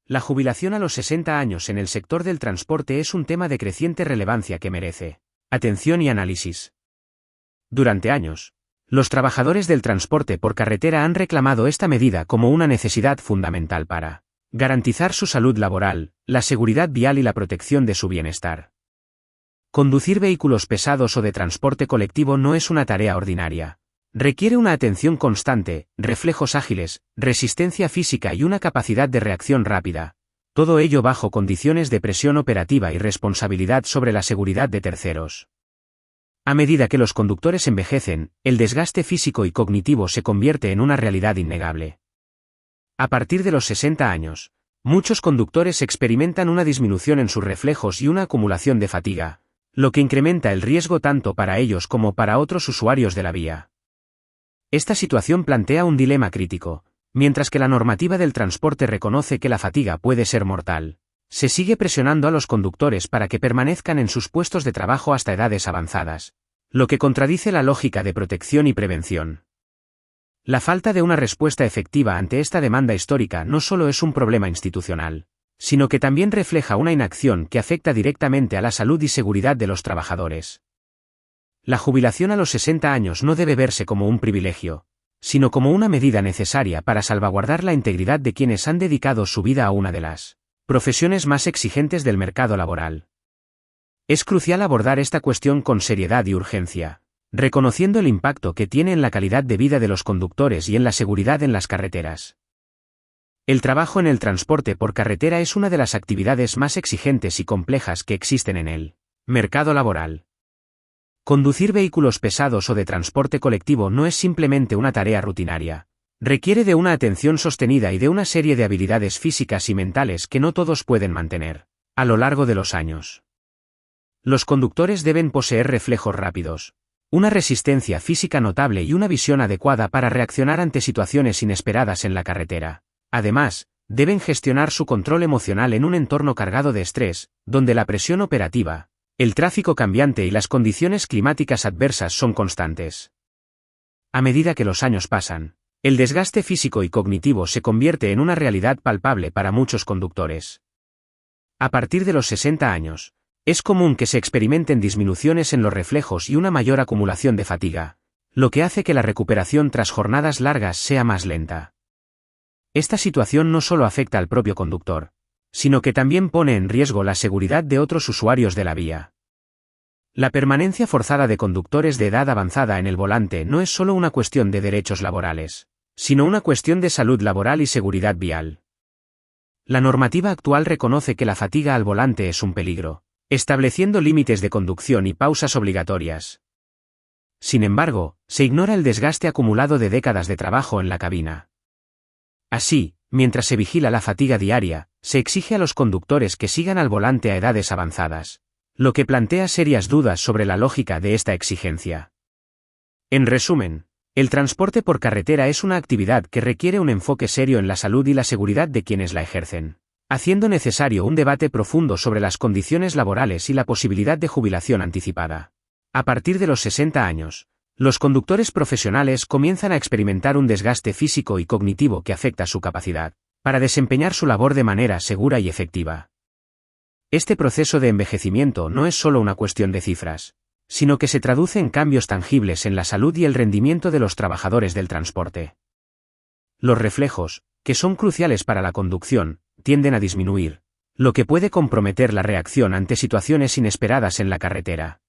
La jubilación a los 60 años en el sector del transporte es un tema de creciente relevancia que merece atención y análisis. Durante años, los trabajadores del transporte por carretera han reclamado esta medida como una necesidad fundamental para garantizar su salud laboral, la seguridad vial y la protección de su bienestar. Conducir vehículos pesados o de transporte colectivo no es una tarea ordinaria. Requiere una atención constante, reflejos ágiles, resistencia física y una capacidad de reacción rápida. Todo ello bajo condiciones de presión operativa y responsabilidad sobre la seguridad de terceros. A medida que los conductores envejecen, el desgaste físico y cognitivo se convierte en una realidad innegable. A partir de los 60 años, muchos conductores experimentan una disminución en sus reflejos y una acumulación de fatiga, lo que incrementa el riesgo tanto para ellos como para otros usuarios de la vía. Esta situación plantea un dilema crítico. Mientras que la normativa del transporte reconoce que la fatiga puede ser mortal, se sigue presionando a los conductores para que permanezcan en sus puestos de trabajo hasta edades avanzadas, lo que contradice la lógica de protección y prevención. La falta de una respuesta efectiva ante esta demanda histórica no solo es un problema institucional, sino que también refleja una inacción que afecta directamente a la salud y seguridad de los trabajadores. La jubilación a los 60 años no debe verse como un privilegio, sino como una medida necesaria para salvaguardar la integridad de quienes han dedicado su vida a una de las profesiones más exigentes del mercado laboral. Es crucial abordar esta cuestión con seriedad y urgencia, reconociendo el impacto que tiene en la calidad de vida de los conductores y en la seguridad en las carreteras. El trabajo en el transporte por carretera es una de las actividades más exigentes y complejas que existen en el mercado laboral. Conducir vehículos pesados o de transporte colectivo no es simplemente una tarea rutinaria. Requiere de una atención sostenida y de una serie de habilidades físicas y mentales que no todos pueden mantener a lo largo de los años. Los conductores deben poseer reflejos rápidos, una resistencia física notable y una visión adecuada para reaccionar ante situaciones inesperadas en la carretera. Además, deben gestionar su control emocional en un entorno cargado de estrés, donde la presión operativa, el tráfico cambiante y las condiciones climáticas adversas son constantes. A medida que los años pasan, el desgaste físico y cognitivo se convierte en una realidad palpable para muchos conductores. A partir de los 60 años, es común que se experimenten disminuciones en los reflejos y una mayor acumulación de fatiga, lo que hace que la recuperación tras jornadas largas sea más lenta. Esta situación no solo afecta al propio conductor, sino que también pone en riesgo la seguridad de otros usuarios de la vía. La permanencia forzada de conductores de edad avanzada en el volante no es solo una cuestión de derechos laborales, sino una cuestión de salud laboral y seguridad vial. La normativa actual reconoce que la fatiga al volante es un peligro, estableciendo límites de conducción y pausas obligatorias. Sin embargo, se ignora el desgaste acumulado de décadas de trabajo en la cabina. Así, mientras se vigila la fatiga diaria, se exige a los conductores que sigan al volante a edades avanzadas, lo que plantea serias dudas sobre la lógica de esta exigencia. En resumen, el transporte por carretera es una actividad que requiere un enfoque serio en la salud y la seguridad de quienes la ejercen, haciendo necesario un debate profundo sobre las condiciones laborales y la posibilidad de jubilación anticipada. A partir de los 60 años, los conductores profesionales comienzan a experimentar un desgaste físico y cognitivo que afecta su capacidad para desempeñar su labor de manera segura y efectiva. Este proceso de envejecimiento no es solo una cuestión de cifras, sino que se traduce en cambios tangibles en la salud y el rendimiento de los trabajadores del transporte. Los reflejos, que son cruciales para la conducción, tienden a disminuir, lo que puede comprometer la reacción ante situaciones inesperadas en la carretera.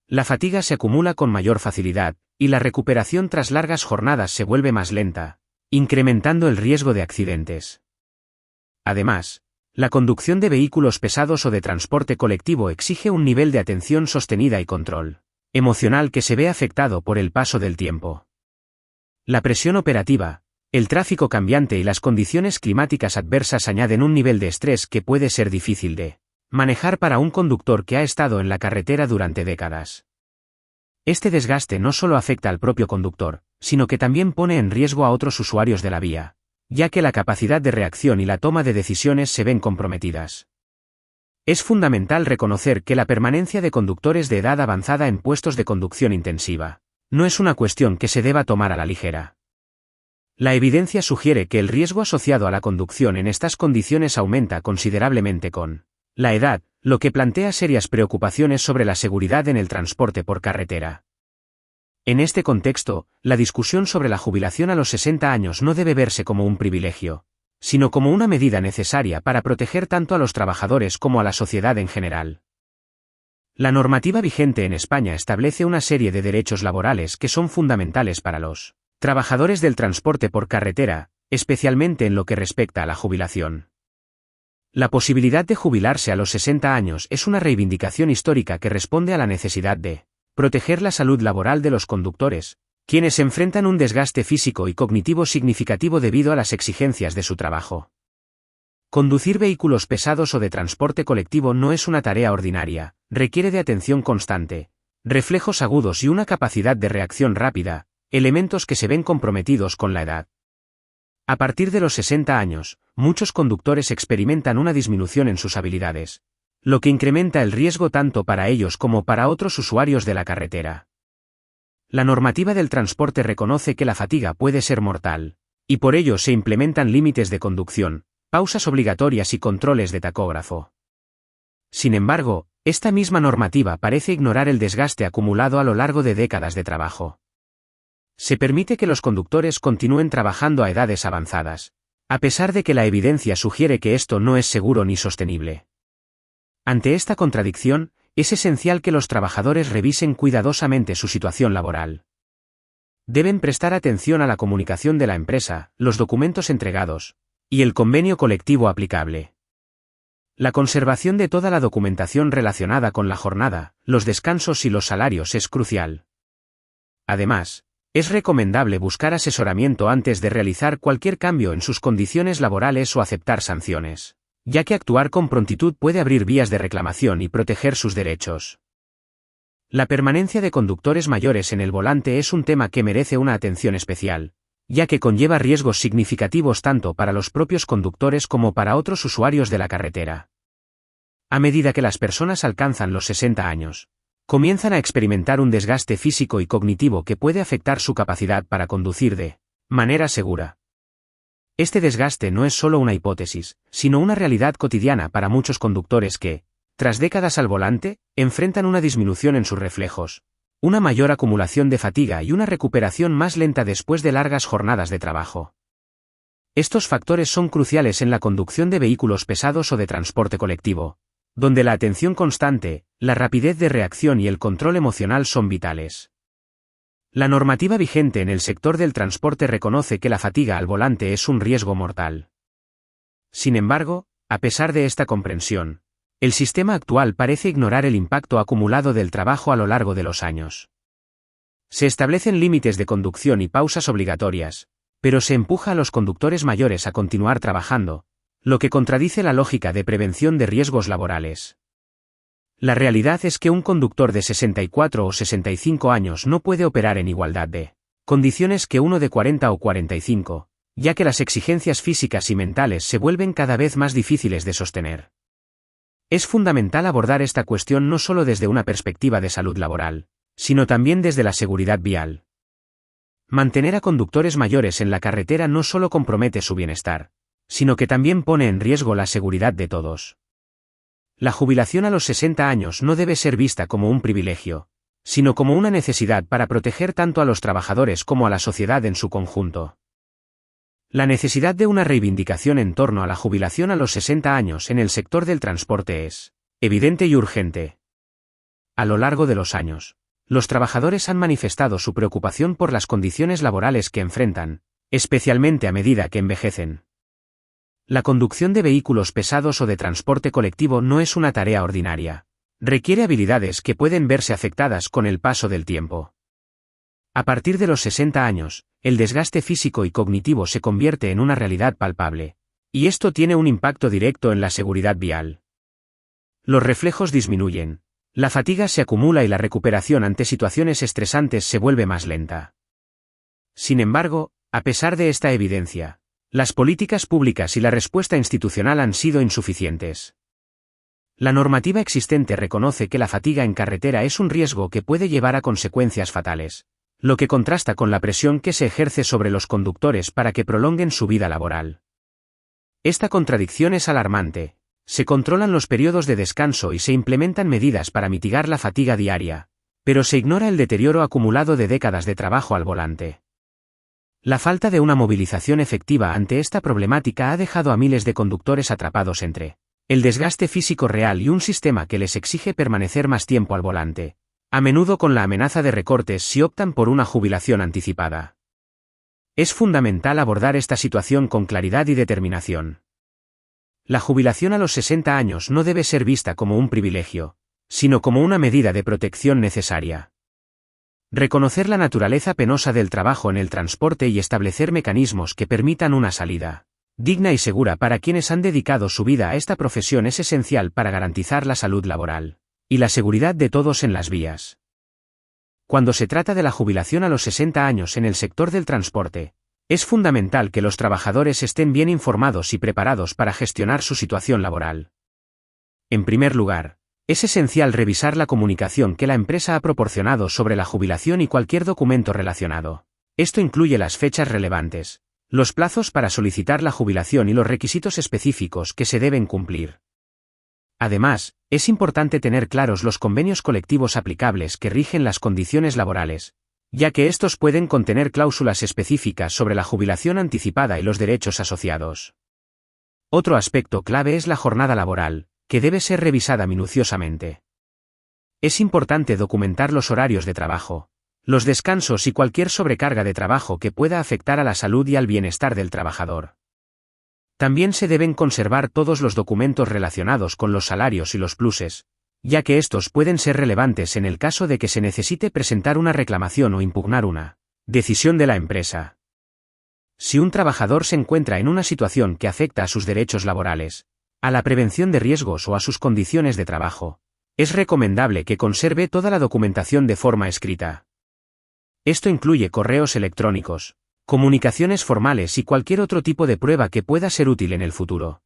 La fatiga se acumula con mayor facilidad, y la recuperación tras largas jornadas se vuelve más lenta, incrementando el riesgo de accidentes. Además, la conducción de vehículos pesados o de transporte colectivo exige un nivel de atención sostenida y control emocional que se ve afectado por el paso del tiempo. La presión operativa, el tráfico cambiante y las condiciones climáticas adversas añaden un nivel de estrés que puede ser difícil de manejar para un conductor que ha estado en la carretera durante décadas. Este desgaste no solo afecta al propio conductor, sino que también pone en riesgo a otros usuarios de la vía, ya que la capacidad de reacción y la toma de decisiones se ven comprometidas. Es fundamental reconocer que la permanencia de conductores de edad avanzada en puestos de conducción intensiva no es una cuestión que se deba tomar a la ligera. La evidencia sugiere que el riesgo asociado a la conducción en estas condiciones aumenta considerablemente con la edad, lo que plantea serias preocupaciones sobre la seguridad en el transporte por carretera. En este contexto, la discusión sobre la jubilación a los 60 años no debe verse como un privilegio, sino como una medida necesaria para proteger tanto a los trabajadores como a la sociedad en general. La normativa vigente en España establece una serie de derechos laborales que son fundamentales para los trabajadores del transporte por carretera, especialmente en lo que respecta a la jubilación. La posibilidad de jubilarse a los 60 años es una reivindicación histórica que responde a la necesidad de proteger la salud laboral de los conductores, quienes enfrentan un desgaste físico y cognitivo significativo debido a las exigencias de su trabajo. Conducir vehículos pesados o de transporte colectivo no es una tarea ordinaria, requiere de atención constante, reflejos agudos y una capacidad de reacción rápida, elementos que se ven comprometidos con la edad. A partir de los 60 años, muchos conductores experimentan una disminución en sus habilidades, lo que incrementa el riesgo tanto para ellos como para otros usuarios de la carretera. La normativa del transporte reconoce que la fatiga puede ser mortal, y por ello se implementan límites de conducción, pausas obligatorias y controles de tacógrafo. Sin embargo, esta misma normativa parece ignorar el desgaste acumulado a lo largo de décadas de trabajo. Se permite que los conductores continúen trabajando a edades avanzadas, a pesar de que la evidencia sugiere que esto no es seguro ni sostenible. Ante esta contradicción, es esencial que los trabajadores revisen cuidadosamente su situación laboral. Deben prestar atención a la comunicación de la empresa, los documentos entregados, y el convenio colectivo aplicable. La conservación de toda la documentación relacionada con la jornada, los descansos y los salarios es crucial. Además, es recomendable buscar asesoramiento antes de realizar cualquier cambio en sus condiciones laborales o aceptar sanciones, ya que actuar con prontitud puede abrir vías de reclamación y proteger sus derechos. La permanencia de conductores mayores en el volante es un tema que merece una atención especial, ya que conlleva riesgos significativos tanto para los propios conductores como para otros usuarios de la carretera. A medida que las personas alcanzan los 60 años, comienzan a experimentar un desgaste físico y cognitivo que puede afectar su capacidad para conducir de manera segura. Este desgaste no es solo una hipótesis, sino una realidad cotidiana para muchos conductores que, tras décadas al volante, enfrentan una disminución en sus reflejos, una mayor acumulación de fatiga y una recuperación más lenta después de largas jornadas de trabajo. Estos factores son cruciales en la conducción de vehículos pesados o de transporte colectivo, donde la atención constante, la rapidez de reacción y el control emocional son vitales. La normativa vigente en el sector del transporte reconoce que la fatiga al volante es un riesgo mortal. Sin embargo, a pesar de esta comprensión, el sistema actual parece ignorar el impacto acumulado del trabajo a lo largo de los años. Se establecen límites de conducción y pausas obligatorias, pero se empuja a los conductores mayores a continuar trabajando, lo que contradice la lógica de prevención de riesgos laborales. La realidad es que un conductor de 64 o 65 años no puede operar en igualdad de condiciones que uno de 40 o 45, ya que las exigencias físicas y mentales se vuelven cada vez más difíciles de sostener. Es fundamental abordar esta cuestión no solo desde una perspectiva de salud laboral, sino también desde la seguridad vial. Mantener a conductores mayores en la carretera no solo compromete su bienestar, sino que también pone en riesgo la seguridad de todos. La jubilación a los 60 años no debe ser vista como un privilegio, sino como una necesidad para proteger tanto a los trabajadores como a la sociedad en su conjunto. La necesidad de una reivindicación en torno a la jubilación a los 60 años en el sector del transporte es evidente y urgente. A lo largo de los años, los trabajadores han manifestado su preocupación por las condiciones laborales que enfrentan, especialmente a medida que envejecen. La conducción de vehículos pesados o de transporte colectivo no es una tarea ordinaria. Requiere habilidades que pueden verse afectadas con el paso del tiempo. A partir de los 60 años, el desgaste físico y cognitivo se convierte en una realidad palpable, y esto tiene un impacto directo en la seguridad vial. Los reflejos disminuyen, la fatiga se acumula y la recuperación ante situaciones estresantes se vuelve más lenta. Sin embargo, a pesar de esta evidencia, las políticas públicas y la respuesta institucional han sido insuficientes. La normativa existente reconoce que la fatiga en carretera es un riesgo que puede llevar a consecuencias fatales, lo que contrasta con la presión que se ejerce sobre los conductores para que prolonguen su vida laboral. Esta contradicción es alarmante. Se controlan los periodos de descanso y se implementan medidas para mitigar la fatiga diaria, pero se ignora el deterioro acumulado de décadas de trabajo al volante. La falta de una movilización efectiva ante esta problemática ha dejado a miles de conductores atrapados entre el desgaste físico real y un sistema que les exige permanecer más tiempo al volante, a menudo con la amenaza de recortes si optan por una jubilación anticipada. Es fundamental abordar esta situación con claridad y determinación. La jubilación a los 60 años no debe ser vista como un privilegio, sino como una medida de protección necesaria. Reconocer la naturaleza penosa del trabajo en el transporte y establecer mecanismos que permitan una salida digna y segura para quienes han dedicado su vida a esta profesión es esencial para garantizar la salud laboral y la seguridad de todos en las vías. Cuando se trata de la jubilación a los 60 años en el sector del transporte, es fundamental que los trabajadores estén bien informados y preparados para gestionar su situación laboral. En primer lugar, es esencial revisar la comunicación que la empresa ha proporcionado sobre la jubilación y cualquier documento relacionado. Esto incluye las fechas relevantes, los plazos para solicitar la jubilación y los requisitos específicos que se deben cumplir. Además, es importante tener claros los convenios colectivos aplicables que rigen las condiciones laborales, ya que estos pueden contener cláusulas específicas sobre la jubilación anticipada y los derechos asociados. Otro aspecto clave es la jornada laboral, que debe ser revisada minuciosamente. Es importante documentar los horarios de trabajo, los descansos y cualquier sobrecarga de trabajo que pueda afectar a la salud y al bienestar del trabajador. También se deben conservar todos los documentos relacionados con los salarios y los pluses, ya que estos pueden ser relevantes en el caso de que se necesite presentar una reclamación o impugnar una decisión de la empresa. Si un trabajador se encuentra en una situación que afecta a sus derechos laborales, a la prevención de riesgos o a sus condiciones de trabajo, es recomendable que conserve toda la documentación de forma escrita. Esto incluye correos electrónicos, comunicaciones formales y cualquier otro tipo de prueba que pueda ser útil en el futuro.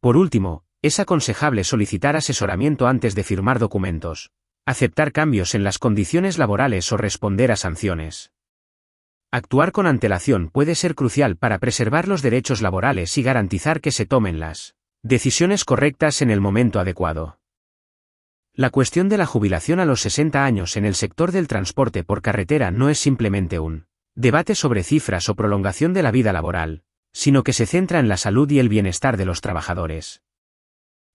Por último, es aconsejable solicitar asesoramiento antes de firmar documentos, aceptar cambios en las condiciones laborales o responder a sanciones. Actuar con antelación puede ser crucial para preservar los derechos laborales y garantizar que se tomen las decisiones correctas en el momento adecuado. La cuestión de la jubilación a los 60 años en el sector del transporte por carretera no es simplemente un debate sobre cifras o prolongación de la vida laboral, sino que se centra en la salud y el bienestar de los trabajadores.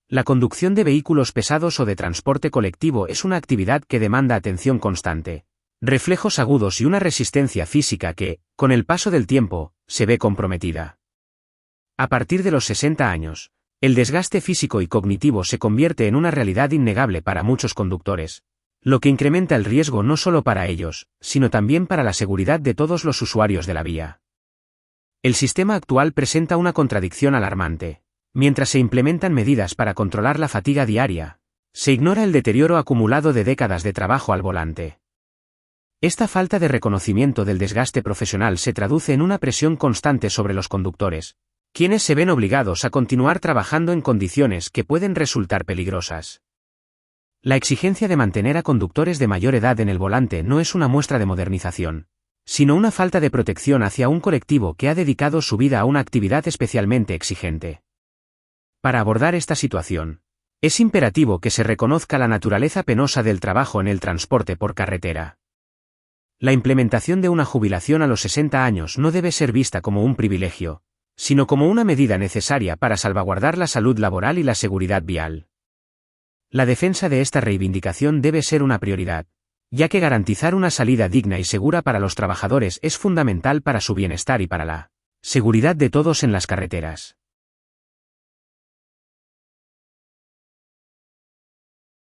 La conducción de vehículos pesados o de transporte colectivo es una actividad que demanda atención constante, reflejos agudos y una resistencia física que, con el paso del tiempo, se ve comprometida. A partir de los 60 años, el desgaste físico y cognitivo se convierte en una realidad innegable para muchos conductores, lo que incrementa el riesgo no solo para ellos, sino también para la seguridad de todos los usuarios de la vía. El sistema actual presenta una contradicción alarmante. Mientras se implementan medidas para controlar la fatiga diaria, se ignora el deterioro acumulado de décadas de trabajo al volante. Esta falta de reconocimiento del desgaste profesional se traduce en una presión constante sobre los conductores, quienes se ven obligados a continuar trabajando en condiciones que pueden resultar peligrosas. La exigencia de mantener a conductores de mayor edad en el volante no es una muestra de modernización, sino una falta de protección hacia un colectivo que ha dedicado su vida a una actividad especialmente exigente. Para abordar esta situación, es imperativo que se reconozca la naturaleza penosa del trabajo en el transporte por carretera. La implementación de una jubilación a los 60 años no debe ser vista como un privilegio, sino como una medida necesaria para salvaguardar la salud laboral y la seguridad vial. La defensa de esta reivindicación debe ser una prioridad, ya que garantizar una salida digna y segura para los trabajadores es fundamental para su bienestar y para la seguridad de todos en las carreteras.